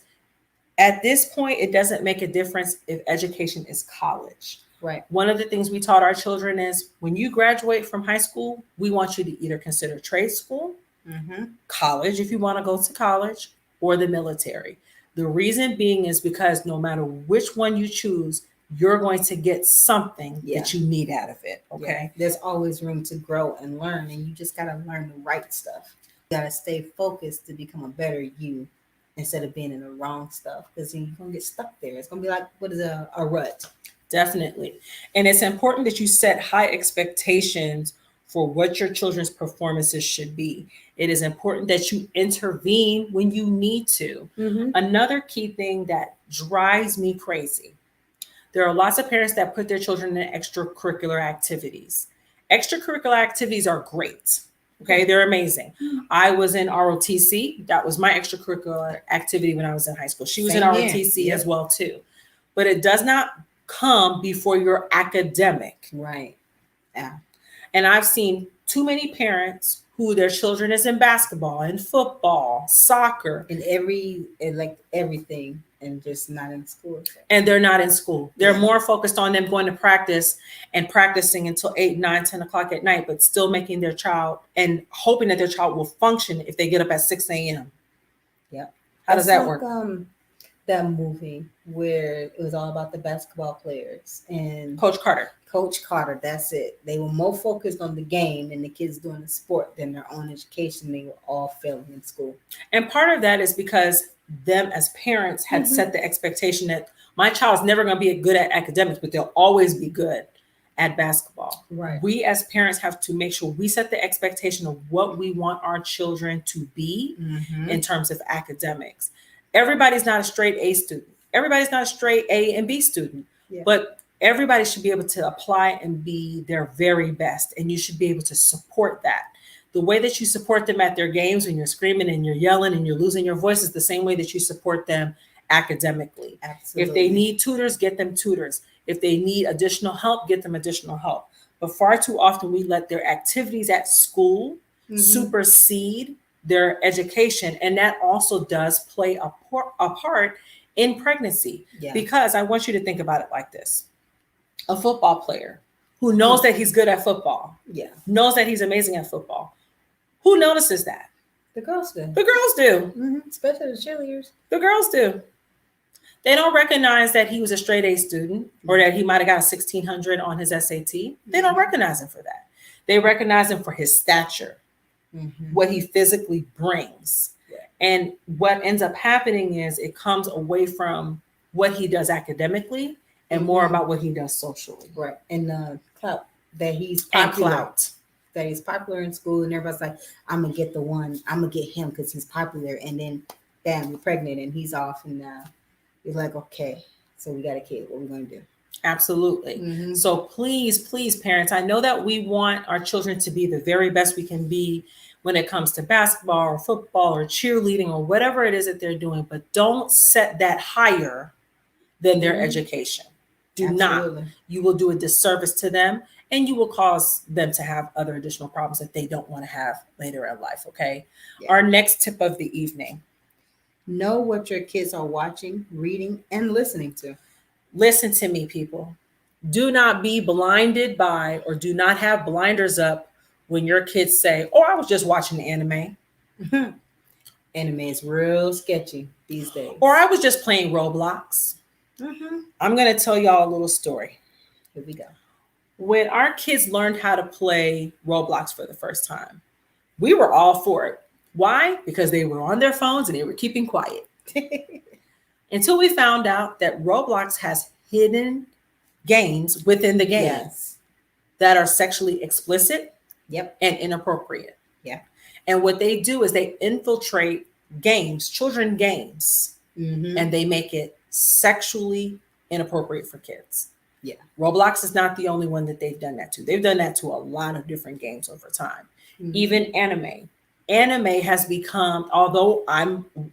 A: At this point, it doesn't make a difference if education is college.
C: Right.
A: One of the things we taught our children is when you graduate from high school, we want you to either consider trade school,
C: Mm-hmm.
A: college, if you want to go to college, or the military. The reason being is because no matter which one you choose, you're going to get something that you need out of it. Okay.
C: Yeah. There's always room to grow and learn, and you just got to learn the right stuff. You got to stay focused to become a better you instead of being in the wrong stuff, because then you're going to get stuck there. It's going to be like, what is a rut?
A: Definitely. And it's important that you set high expectations for what your children's performances should be. It is important that you intervene when you need to.
C: Mm-hmm.
A: Another key thing that drives me crazy, there are lots of parents that put their children in extracurricular activities. Extracurricular activities are great. Okay, they're amazing. I was in ROTC. That was my extracurricular activity when I was in high school. She was in
C: Same here.
A: ROTC
C: Yep.
A: as well too. But it does not come before your academic.
C: Right. Yeah.
A: And I've seen too many parents who their children is in basketball and football, soccer,
C: And like everything, and just not in school.
A: and they're not in school. They're
C: Yeah.
A: more focused on them going to practice and practicing until 8, 9, 10 o'clock at night, but still making their child and hoping that their child will function if they get up at 6 a.m.
C: Yep.
A: How does
C: It's
A: that
C: like,
A: work?
C: That movie where it was all about the basketball players and
A: Coach Carter.
C: Coach Carter. That's it. They were more focused on the game and the kids doing the sport than their own education. They were all failing in school.
A: And part of that is because them as parents had
C: Mhm.
A: set the expectation that my child's never going to be good at academics, but they'll always be good at basketball.
C: Right.
A: We as parents have to make sure we set the expectation of what we want our children to be
C: Mm-hmm.
A: in terms of academics. Everybody's not a straight A student. Everybody's not a straight A and B student.
C: Yeah.
A: But everybody should be able to apply and be their very best. And you should be able to support that. The way that you support them at their games when you're screaming and you're yelling and you're losing your voice is the same way that you support them academically.
C: Absolutely.
A: If they need tutors, get them tutors. If they need additional help, get them additional help. But far too often we let their activities at school supersede their education. And that also does play a part in pregnancy.
C: Yeah.
A: Because I want you to think about it like this. A football player who knows that he's good at football,
C: Yeah.
A: knows that he's amazing at football. Who notices that?
C: The girls do.
A: The girls do.
C: Especially the cheerleaders.
A: The girls do. They don't recognize that he was a straight A student or that he might have got a 1600 on his SAT. They don't recognize him for that. They recognize him for his stature, what he physically brings.
C: Yeah.
A: And what ends up happening is it comes away from what he does academically and more about what he does socially.
C: Right. And clout that he's
A: And
C: popular.
A: clout.
C: That he's popular in school, and everybody's like, I'm gonna get the one, I'm gonna get him because he's popular, and then bam, you're pregnant and he's off, and you're like, okay, so we got a kid, what are we gonna do?
A: Absolutely. So please, parents, I know that we want our children to be the very best we can be when it comes to basketball or football or cheerleading or whatever it is that they're doing, but don't set that higher than their education. Do not. You will do a disservice to them, and you will cause them to have other additional problems that they don't want to have later in life. Okay.
C: Yeah.
A: Our next tip of the evening.
C: Know what your kids are watching, reading, and listening to.
A: Listen to me, people. Do not be blinded by or do not have blinders up when your kids say, oh, I was just watching anime.
C: Anime is real sketchy these days.
A: Or I was just playing Roblox. I'm going to tell y'all a little story.
C: Here we go.
A: When our kids learned how to play Roblox for the first time, we were all for it. Why? Because they were on their phones and they were keeping quiet. Until we found out that Roblox has hidden games within the game that are sexually explicit and inappropriate.
C: Yeah.
A: And what they do is they infiltrate games, children games, and they make it sexually inappropriate for kids.
C: Yeah.
A: Roblox is not the only one that they've done that to. They've done that to a lot of different games over time. Even anime. Anime has become, although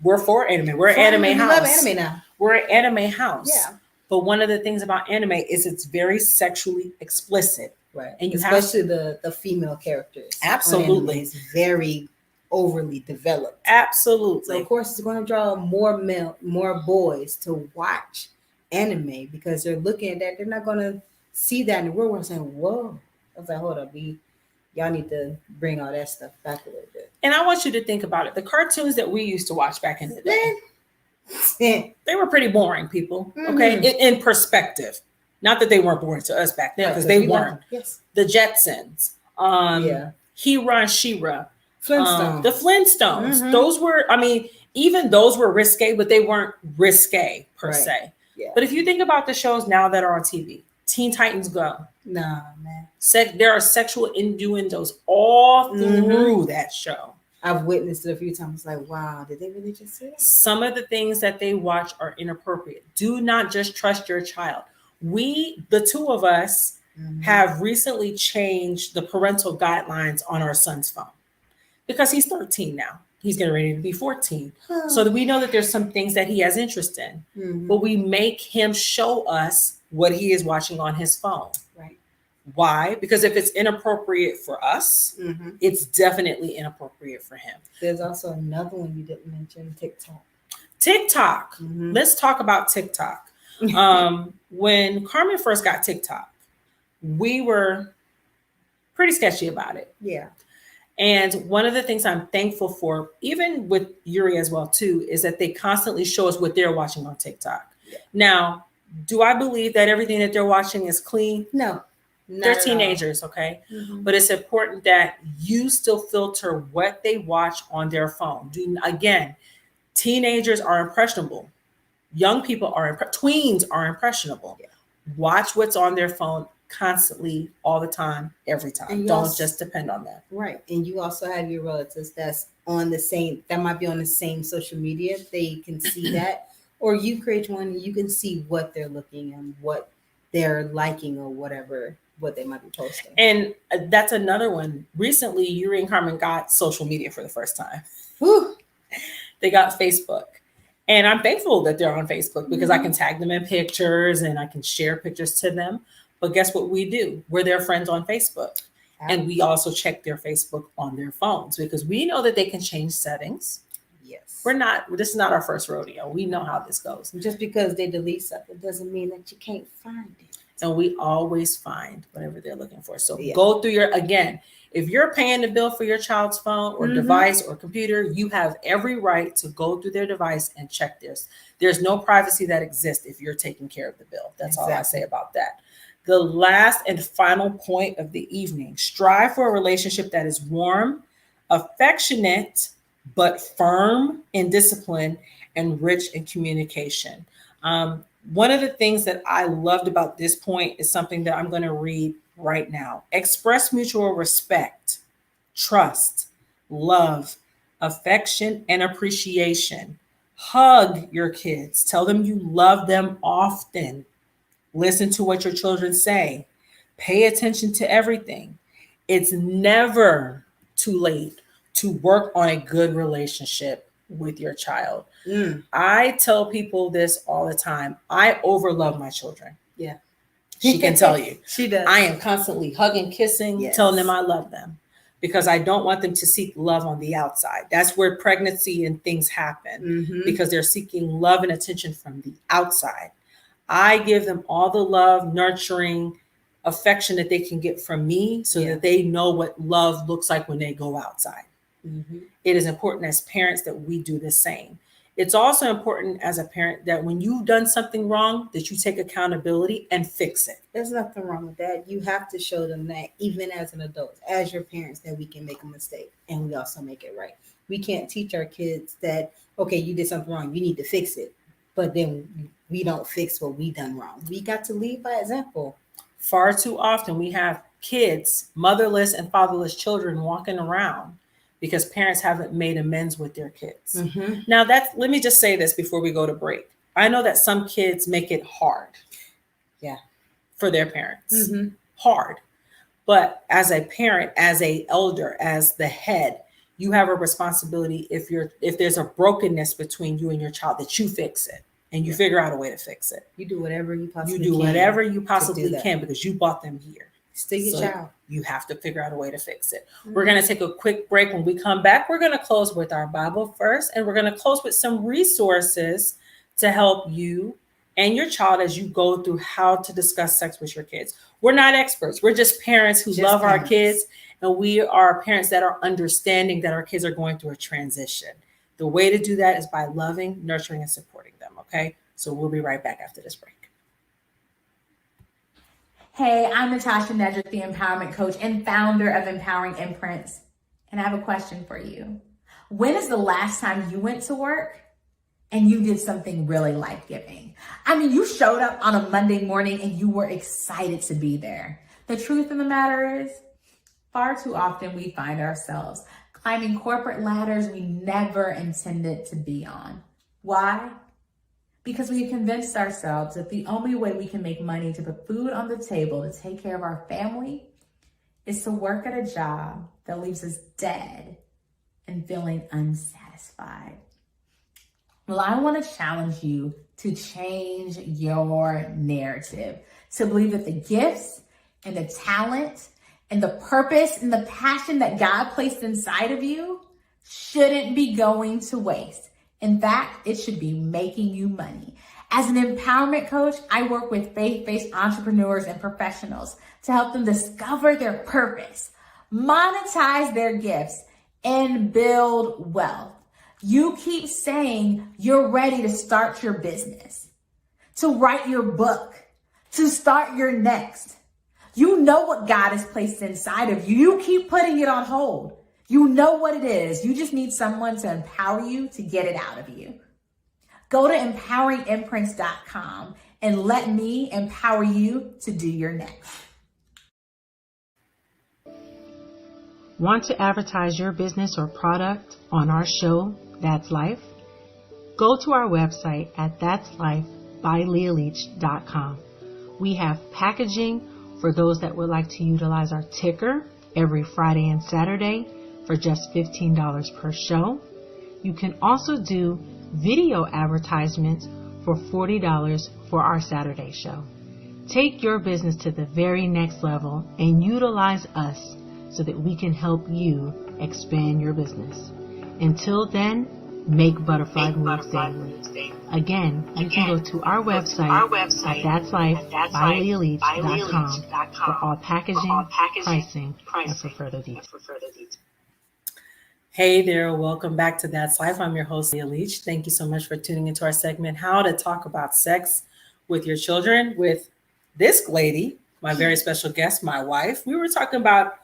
A: we're for anime. We're an anime house.
C: We love anime now.
A: We're an anime house.
C: Yeah.
A: But one of the things about anime is it's very sexually explicit.
C: Right.
A: And you
C: especially the female characters.
A: Absolutely.
C: It's very overly developed.
A: Absolutely.
C: So of course it's going to draw more boys to watch anime because they're looking at that. They're not going to see that in the real world saying, whoa. I was like, hold up, y'all need to bring all that stuff back a little bit.
A: And I want you to think about it. The cartoons that we used to watch back in the day, they were pretty boring, people. Okay. In perspective. Not that they weren't boring to us back then, because they weren't.
C: Yes.
A: The Jetsons, He-Ra and She-Ra,
C: Flintstones.
A: the Flintstones. Those were, even those were risque, but they weren't risque per se.
C: Yeah.
A: But if you think about the shows now that are on TV, Teen Titans Go.
C: Nah, man.
A: There are sexual innuendos all through that show.
C: I've witnessed it a few times. Like, wow, did they really just say that?
A: Some of the things that they watch are inappropriate. Do not just trust your child. The two of us, have recently changed the parental guidelines on our son's phone because he's 13 now. He's getting ready to be 14. So that we know that there's some things that he has interest in, but we make him show us what he is watching on his phone.
C: Right.
A: Why? Because if it's inappropriate for us, it's definitely inappropriate for him.
C: There's also another one you didn't mention, TikTok.
A: TikTok. Let's talk about TikTok. When Carmen first got TikTok, we were pretty sketchy about it.
C: Yeah.
A: And one of the things I'm thankful for, even with Yuri as well too, is that they constantly show us what they're watching on TikTok. Yeah. Now, do I believe that everything that they're watching is clean?
C: No.
A: They're teenagers, okay? But it's important that you still filter what they watch on their phone. Again, teenagers are impressionable. Young people tweens are impressionable. Yeah. Watch what's on their phone constantly, all the time, every time.
C: And you
A: Don't
C: also-
A: just depend on them.
C: Right. And you also have your relatives that's on the same, that might be on the same social media. They can see that. Or you create one and you can see what they're looking and what they're liking or whatever, what they might be posting.
A: And that's another one. Recently, Yuri and Carmen got social media for the first time.
C: Whew.
A: They got Facebook. And I'm thankful that they're on Facebook because I can tag them in pictures and I can share pictures to them. But guess what we do? We're their friends on Facebook. And we also check their Facebook on their phones because we know that they can change settings.
C: Yes.
A: This is not our first rodeo. We know how this goes.
C: Just because they delete something doesn't mean that you can't find it.
A: And we always find whatever they're looking for. So
C: Yeah.
A: go through if you're paying the bill for your child's phone or device or computer, you have every right to go through their device and check this. There's no privacy that exists if you're taking care of the bill. That's all I say about that. The last and final point of the evening, strive for a relationship that is warm, affectionate, but firm in discipline and rich in communication. One of the things that I loved about this point is something that I'm going to read right now. Express mutual respect, trust, love, affection, and appreciation. Hug your kids. Tell them you love them often. Listen to what your children say. Pay attention to everything. It's never too late to work on a good relationship with your child. I tell people this all the time. I overlove my children.
C: Yeah.
A: She can tell you.
C: She does.
A: I am constantly hugging, kissing,
C: Yes.
A: telling them I love them because I don't want them to seek love on the outside. That's where pregnancy and things happen because they're seeking love and attention from the outside. I give them all the love, nurturing, affection that they can get from me so that they know what love looks like when they go outside. It is important as parents that we do the same. It's also important as a parent that when you've done something wrong, that you take accountability and fix it.
C: There's nothing wrong with that. You have to show them that even as an adult, as your parents, that we can make a mistake and we also make it right. We can't teach our kids that, okay, you did something wrong, you need to fix it. But then we don't fix what we done wrong. We got to lead by example.
A: Far too often we have kids, motherless and fatherless children walking around because parents haven't made amends with their kids. Now let me just say this before we go to break. I know that some kids make it hard. For their parents. Hard. But as a parent, as a elder, as the head, you have a responsibility if there's a brokenness between you and your child that you fix it and you figure out a way to fix it.
C: You do whatever you possibly can.
A: You do whatever you possibly can because you brought them here.
C: Still your child.
A: You have to figure out a way to fix it. We're going to take a quick break. When we come back, we're going to close with our Bible first, and we're going to close with some resources to help you and your child as you go through how to discuss sex with your kids. We're not experts. We're just parents who love our kids, and we are parents that are understanding that our kids are going through a transition. The way to do that is by loving, nurturing, and supporting them, okay? So we'll be right back after this break.
G: Hey, I'm Natasha Nedrick, the empowerment coach and founder of Empowering Imprints. And I have a question for you. When is the last time you went to work and you did something really life-giving? I mean, you showed up on a Monday morning and you were excited to be there. The truth of the matter is, far too often we find ourselves climbing corporate ladders we never intended to be on. Why? Because we've convinced ourselves that the only way we can make money to put food on the table to take care of our family is to work at a job that leaves us dead and feeling unsatisfied. Well, I want to challenge you to change your narrative, to believe that the gifts and the talent and the purpose and the passion that God placed inside of you shouldn't be going to waste. In fact, it should be making you money. As an empowerment coach, I work with faith-based entrepreneurs and professionals to help them discover their purpose, monetize their gifts, and build wealth. You keep saying you're ready to start your business, to write your book, to start your next. You know what God has placed inside of you. You keep putting it on hold. You know what it is. You just need someone to empower you to get it out of you. Go to empoweringimprints.com and let me empower you to do your next.
E: Want to advertise your business or product on our show, That's Life? Go to our website at that'slife.bylealeach.com. We have packaging for those that would like to utilize our ticker every Friday and Saturday for just $15 per show. You can also do video advertisements for $40 for our Saturday show. Take your business to the very next level and utilize us so that we can help you expand your business. Until then, make butterfly moves daily. Again, you can go to our website at that'slife.bylealeach.com for all packaging, pricing, and for further details.
A: Hey there, welcome back to That's Life. I'm your host, Leach. Thank you so much for tuning into our segment, How to Talk About Sex with Your Children, with this lady, my very special guest, my wife. We were talking about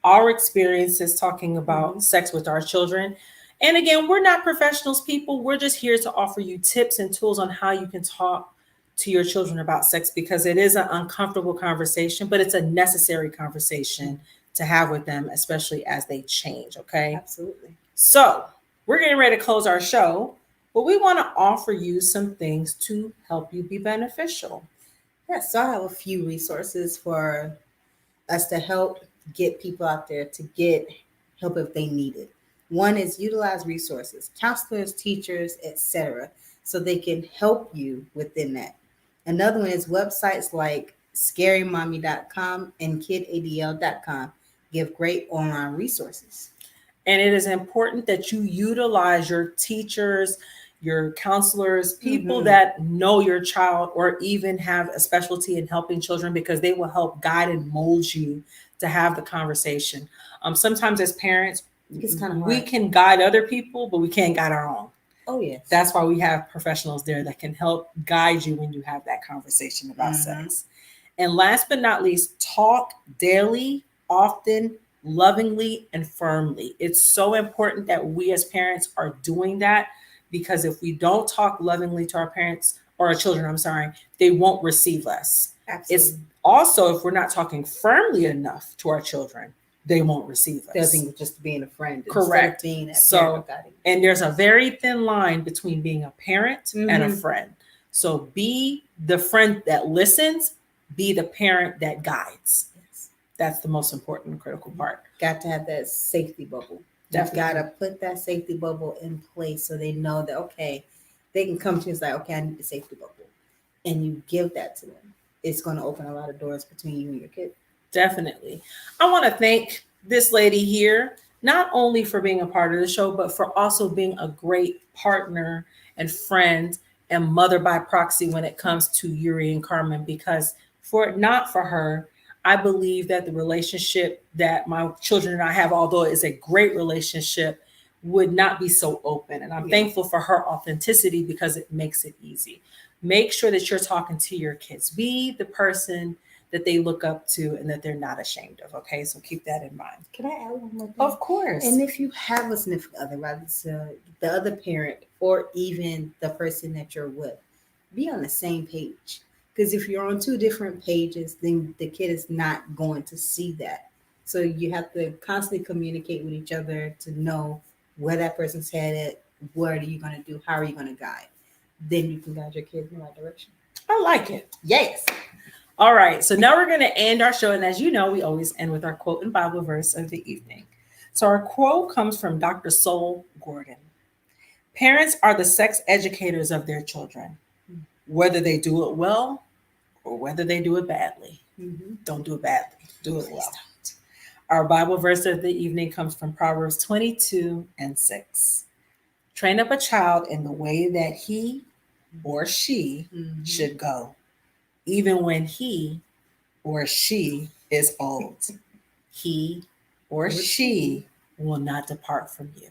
A: our experiences talking about sex with our children. And again, we're not professionals, people. We're just here to offer you tips and tools on how you can talk to your children about sex, because it is an uncomfortable conversation, but it's a necessary conversation to have with them, especially as they change. Okay.
C: Absolutely.
A: So we're getting ready to close our show, but we want to offer you some things to help you be beneficial.
C: Yes, so I have a few resources for us to help get people out there to get help if they need it. One is utilize resources, counselors, teachers, etc., so they can help you within that. Another one is websites like scarymommy.com and kidadl.com give great online resources.
A: And it is important that you utilize your teachers, your counselors, people that know your child or even have a specialty in helping children, because they will help guide and mold you to have the conversation. Sometimes as parents,
C: it's kind of hard.
A: We can guide other people, but we can't guide our own.
C: Oh, yes.
A: That's why we have professionals there that can help guide you when you have that conversation about sex. And last but not least, talk daily, often, lovingly, and firmly. It's so important that we as parents are doing that, because if we don't talk lovingly to our parents or our children, they won't receive us.
C: Absolutely.
A: It's also, if we're not talking firmly enough to our children, they won't receive us.
C: They'll think just being a friend.
A: Correct.
C: Being a
A: so, and there's a very thin line between being a parent and a friend. So be the friend that listens, be the parent that guides. Yes. That's the most important and critical part.
C: Got to have that safety bubble. You've got to put that safety bubble in place so they know that, okay, they can come to you and say, okay, I need the safety bubble. And you give that to them. It's going to open a lot of doors between you and your kid.
A: Definitely. I want to thank this lady here, not only for being a part of the show, but for also being a great partner and friend and mother by proxy when it comes to Yuri and Carmen, because not for her, I believe that the relationship that my children and I have, although it is a great relationship, would not be so open. And I'm thankful for her authenticity, because it makes it easy. Make sure that you're talking to your kids. Be the person that they look up to and that they're not ashamed of. Okay, so keep that in mind.
C: Can I add one more thing?
A: Of course.
C: And if you have a significant other, whether it's the other parent or even the person that you're with, be on the same page. Because if you're on two different pages, then the kid is not going to see that. So you have to constantly communicate with each other to know where that person's headed, what are you going to do, how are you going to guide. Then you can guide your kids in the right direction.
A: I like it.
C: Yes.
A: All right, so now we're going to end our show. And as you know, we always end with our quote and Bible verse of the evening. So our quote comes from Dr. Sol Gordon. Parents are the sex educators of their children, whether they do it well or whether they do it badly. Don't do it badly. Do it well. Our Bible verse of the evening comes from Proverbs 22:6. Train up a child in the way that he or she should go, even when he or she is old. He or she will not depart from you.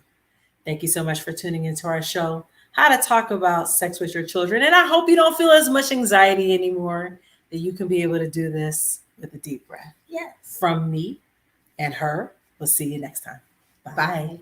A: Thank you so much for tuning into our show, How to Talk About Sex with Your Children. And I hope you don't feel as much anxiety anymore, that you can be able to do this with a deep breath.
C: Yes.
A: From me and her, we'll see you next time. Bye.
C: Bye.